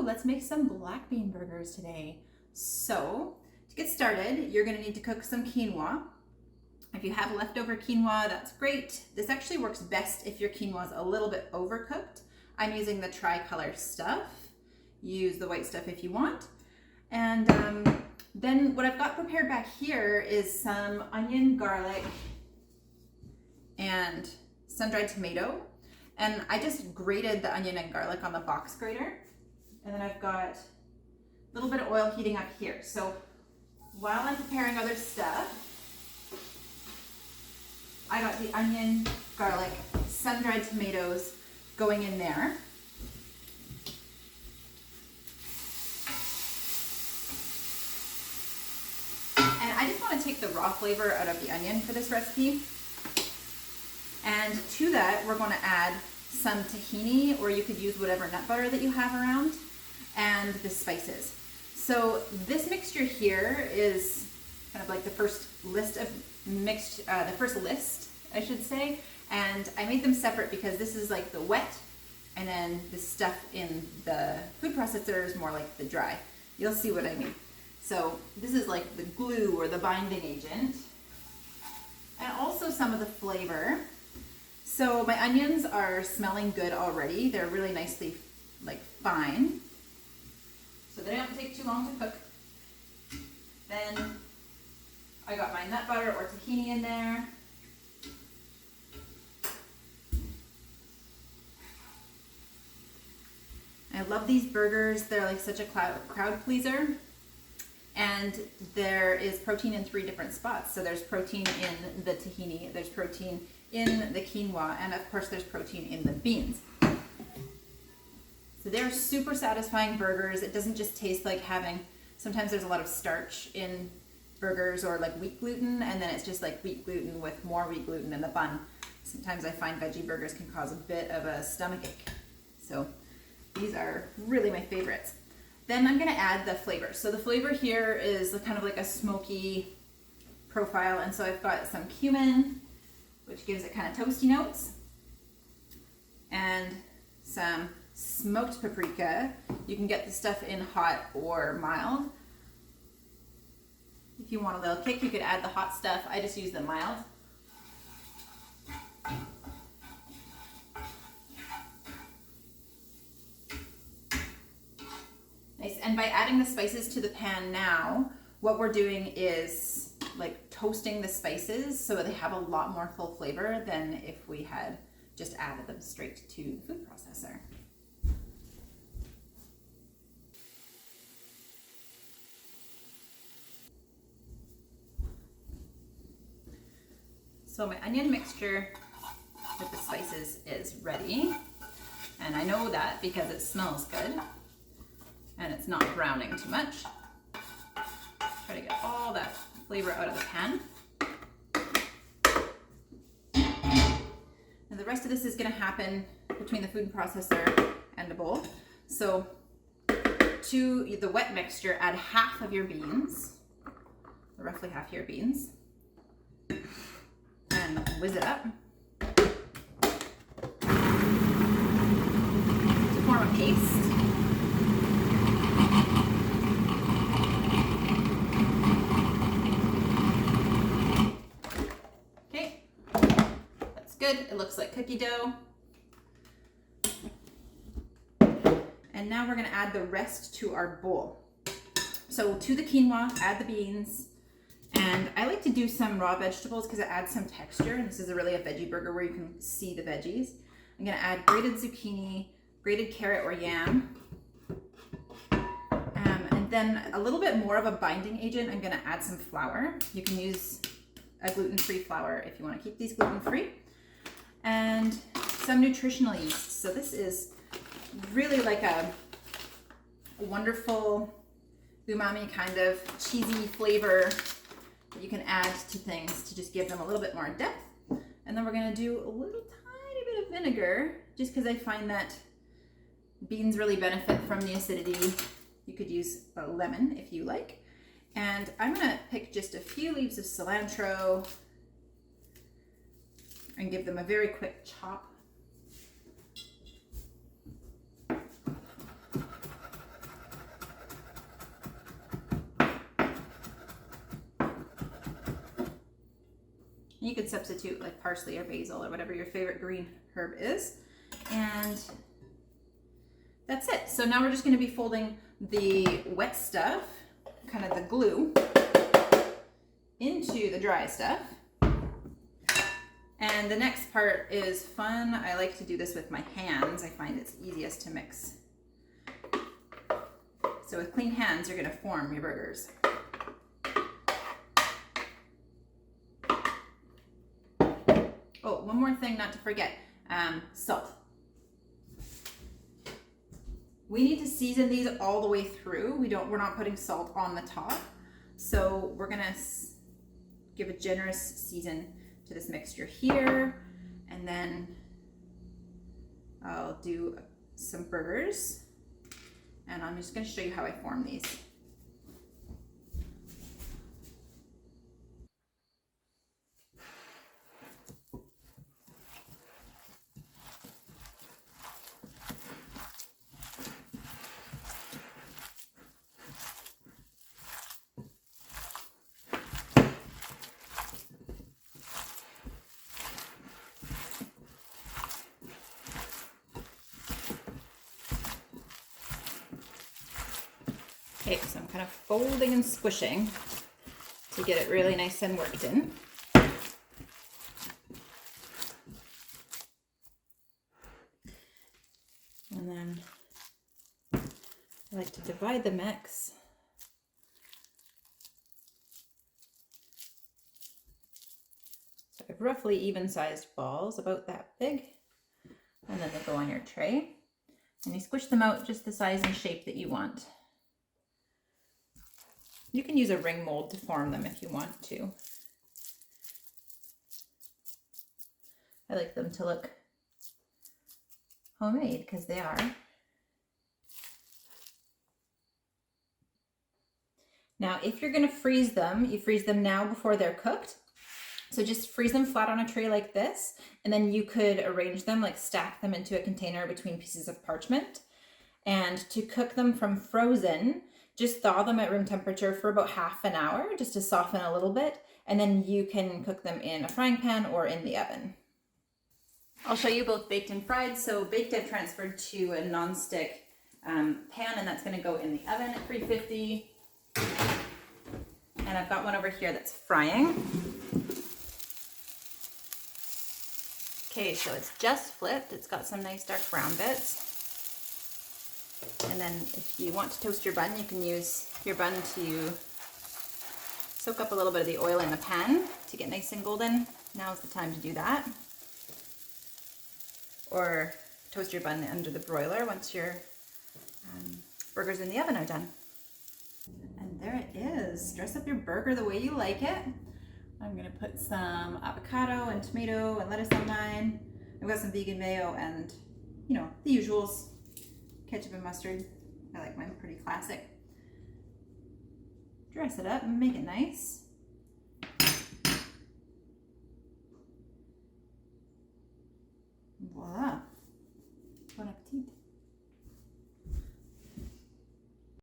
let's make some black bean burgers today. So to get started, you're gonna need to cook some quinoa. If you have leftover quinoa, that's great. This actually works best if your quinoa is a little bit overcooked. I'm using the tricolor stuff. Use the white stuff if you want. And then what I've got prepared back here is some onion, garlic, and sun-dried tomato. And I just grated the onion and garlic on the box grater. And then I've got a little bit of oil heating up here. So while I'm preparing other stuff, I got the onion, garlic, sun-dried tomatoes going in there. And I just want to take the raw flavor out of the onion for this recipe. And to that, we're going to add some tahini, or you could use whatever nut butter that you have around, and the spices. So this mixture here is kind of like the first list of the first list, I should say. And I made them separate because this is like the wet, and then the stuff in the food processor is more like the dry. You'll see what I mean. So this is like the glue or the binding agent, and also some of the flavor. So my onions are smelling good already. They're really nicely like fine. So they don't take too long to cook. Then I got my nut butter or tahini in there. I love these burgers. They're like such a crowd pleaser. And there is protein in 3 different spots. So there's protein in the tahini, there's protein in the quinoa, and of course there's protein in the beans. So they're super satisfying burgers. It doesn't just taste like sometimes there's a lot of starch in burgers or like wheat gluten, and then it's just like wheat gluten with more wheat gluten in the bun. Sometimes I find veggie burgers can cause a bit of a stomachache. So these are really my favorites. Then I'm gonna add the flavor. So the flavor here is kind of like a smoky profile, and so I've got some cumin, which gives it kind of toasty notes, and some smoked paprika. You can get the stuff in hot or mild. If you want a little kick, you could add the hot stuff. I just use the mild. Nice. And by adding the spices to the pan now, what we're doing is like toasting the spices so that they have a lot more full flavor than if we had just added them straight to the food processor. So my onion mixture with the spices is ready. And I know that because it smells good and it's not browning too much. Try to get all that flavor out of the pan. And the rest of this is going to happen between the food processor and the bowl. So to the wet mixture, add half of your beans, roughly half your beans, and whiz it up to form a paste. Good. It looks like cookie dough. And now we're going to add the rest to our bowl. So to the quinoa, add the beans. And I like to do some raw vegetables because it adds some texture. And this is really a veggie burger where you can see the veggies. I'm going to add grated zucchini, grated carrot or yam. And then a little bit more of a binding agent. I'm going to add some flour. You can use a gluten-free flour if you want to keep these gluten-free. And some nutritional yeast. So this is really like a wonderful umami kind of cheesy flavor that you can add to things to just give them a little bit more depth. And then we're going to do a little tiny bit of vinegar just because I find that beans really benefit from the acidity. You could use a lemon if you like. And I'm going to pick just a few leaves of cilantro and give them a very quick chop. could substitute like parsley or basil or whatever your favorite green herb is. And that's it. So now we're just going to be folding the wet stuff, kind of the glue, into the dry stuff. And the next part is fun. I like to do this with my hands. I find it's easiest to mix. So with clean hands, you're going to form your burgers. Oh, one more thing not to forget, salt. We need to season these all the way through. We're not putting salt on the top. So we're gonna give a generous season to this mixture here. And then I'll do some burgers. And I'm just gonna show you how I form these. Okay, so I'm kind of folding and squishing to get it really nice and worked in. And then I like to divide the mix. So I have roughly even-sized balls, about that big. And then they go on your tray. And you squish them out just the size and shape that you want. You can use a ring mold to form them if you want to. I like them to look homemade because they are. Now, if you're going to freeze them, you freeze them now before they're cooked. So just freeze them flat on a tray like this, and then you could arrange them, like stack them into a container between pieces of parchment. And to cook them from frozen, just thaw them at room temperature for about half an hour, just to soften a little bit, and then you can cook them in a frying pan or in the oven. I'll show you both baked and fried. So baked, I've transferred to a non-stick pan, and that's going to go in the oven at 350. And I've got one over here that's frying. Okay, so it's just flipped. It's got some nice dark brown bits. And then if you want to toast your bun, you can use your bun to soak up a little bit of the oil in the pan to get nice and golden. Now's the time to do that. Or toast your bun under the broiler once your burgers in the oven are done. And there it is. Dress up your burger the way you like it. I'm gonna put some avocado and tomato and lettuce on mine. I've got some vegan mayo and, you know, the usuals. Ketchup and mustard. I like mine pretty classic. Dress it up and make it nice.